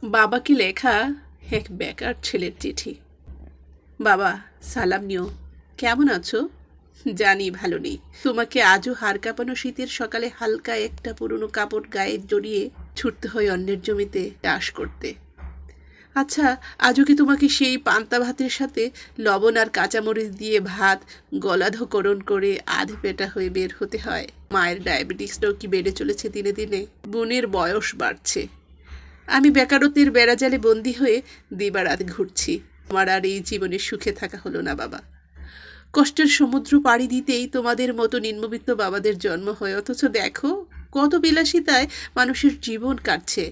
বাবাকে লেখা এক বেকার ছেলের চিঠি। বাবা, সালাম নিও। কেমন আছো? জানি ভালো নেই। তোমাকে আজও হাড় কাঁপানো শীতের সকালে হালকা একটা পুরনো কাপড় গায়ে জড়িয়ে ছুটতে হয় অন্যের জমিতে চাষ করতে। আচ্ছা, আজও কি তোমাকে সেই পান্তা ভাতের সাথে লবণ আর কাঁচামরিচ দিয়ে ভাত গলাধকরণ করে আধ পেটা হয়ে বের হতে হয়? মায়ের ডায়াবেটিসটাও কি বেড়ে চলেছে দিনে দিনে? বোনের বয়স বাড়ছে। আমি বেকারত্বের বেড়াজালে বন্দী হয়ে দিবারাত ঘুরছি। আমার আর এই জীবনে সুখে থাকা হলো না বাবা। কষ্টের সমুদ্র পাড়ি দিতেই তোমাদের মতো নিম্নবিত্ত বাবাদের জন্ম হয়, অথচ দেখো কত বিলাসিতায় মানুষের জীবন কাটছে।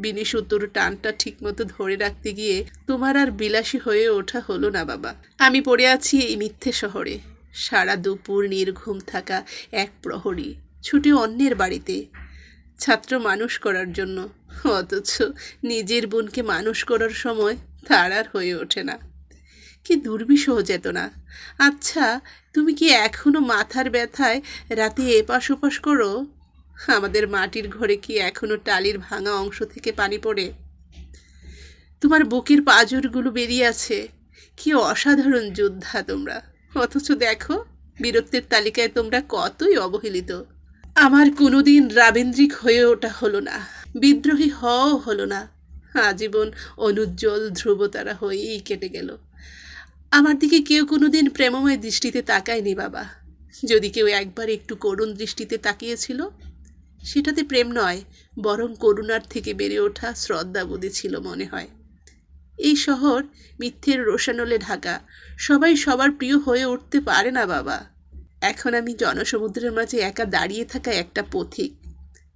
বিনিসুত্তর টানটা ঠিকমতো ধরে রাখতে গিয়ে তোমার আর বিলাসী হয়ে ওঠা হলো না বাবা। আমি পড়ে আছি এই মিথ্যে শহরে, সারা দুপুর নির্ঘুম থাকা এক প্রহরী, ছুটে অন্যের বাড়িতে ছাত্র মানুষ করার জন্য, অথচ নিজের বোনকে মানুষ করার সময় তার আর হয়ে ওঠে না। কি দুর্বিষহ চেতনা! আচ্ছা, তুমি কি এখনো মাথার ব্যথায় রাতে এপাশ ওপাশ করো? আমাদের মাটির ঘরে কি এখনো টালির ভাঙা অংশ থেকে পানি পড়ে? তোমার বুকের পাঁজরগুলো বেরিয়ে আছে। কি অসাধারণ যোদ্ধা তোমরা, অথচ দেখো বীরত্বের তালিকায় তোমরা কতই অবহেলিত। আমার কোনোদিন রাবেন্দ্রিক হয়ে ওঠা হলো না, বিদ্রোহী হওয়াও হলো না। আজীবন অনুজ্জ্বল ধ্রুবতারা হয়েই কেটে গেল। আমার দিকে কেউ কোনোদিন প্রেমময় দৃষ্টিতে তাকায়নি বাবা। যদি কেউ একবার একটু করুণ দৃষ্টিতে তাকিয়েছিল, সেটাতে প্রেম নয়, বরং করুণার থেকে বেড়ে ওঠা শ্রদ্ধাবোধে ছিল মনে হয়। এই শহর মিথ্যের রোশানলে ঢাকা, সবাই সবার প্রিয় হয়ে উঠতে পারে না বাবা। এখন আমি জনসমুদ্রের মাঝে একা দাঁড়িয়ে থাকা একটা পথিক।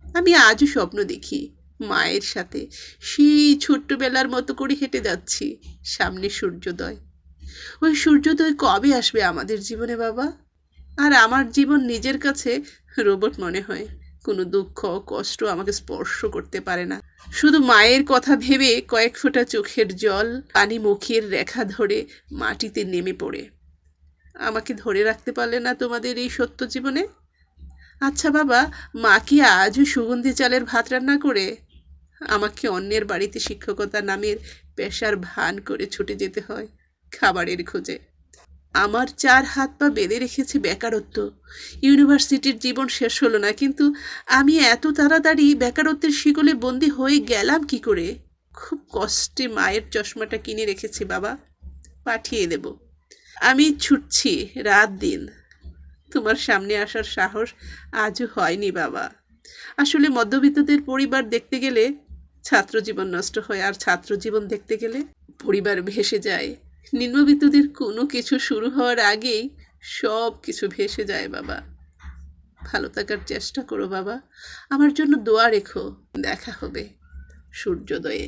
আমি আজও স্বপ্ন দেখি মায়ের সাথে সেই ছোট্টবেলার মতো করে হেঁটে যাচ্ছি, সামনে সূর্যোদয়। ওই সূর্যোদয় কবে আসবে আমাদের জীবনে বাবা? আর আমার জীবন নিজের কাছে রোবট মনে হয়। কোনো দুঃখ কষ্ট আমাকে স্পর্শ করতে পারে না। শুধু মায়ের কথা ভেবে কয়েক ফোঁটা চোখের জল পানি মুখের রেখা ধরে মাটিতে নেমে পড়ে। আমাকে ধরে রাখতে পারলে না তোমাদের এই সত্য জীবনে? আচ্ছা বাবা, মা কি আজও সুগন্ধি চালের ভাত রান্না করে? আমাকে অন্যের বাড়িতে শিক্ষকতা নামের পেশার ভান করে ছুটে যেতে হয় খাবারের খোঁজে। আমার 4 হাত পা বেঁধে রেখেছে বেকারত্ব। ইউনিভার্সিটির জীবন শেষ হলো না, কিন্তু আমি এত তাড়াতাড়ি বেকারত্বের শিকলে বন্দি হয়ে গেলাম কি করে? খুব কষ্টে মায়ের চশমাটা কিনে রেখেছি বাবা, পাঠিয়ে দেব। আমি ছুটছি রাত দিন, তোমার সামনে আসার সাহস আজও হয়নি বাবা। আসলে মধ্যবিত্তদের পরিবার দেখতে গেলে ছাত্র জীবন নষ্ট হয়, আর ছাত্র জীবন দেখতে গেলে পরিবার ভেসে যায়। নিম্নবিত্তদের কোনো কিছু শুরু হওয়ার আগেই সব কিছু ভেসে যায় বাবা। ভালো থাকার চেষ্টা করো বাবা, আমার জন্য দোয়া রেখো। দেখা হবে সূর্যোদয়ে।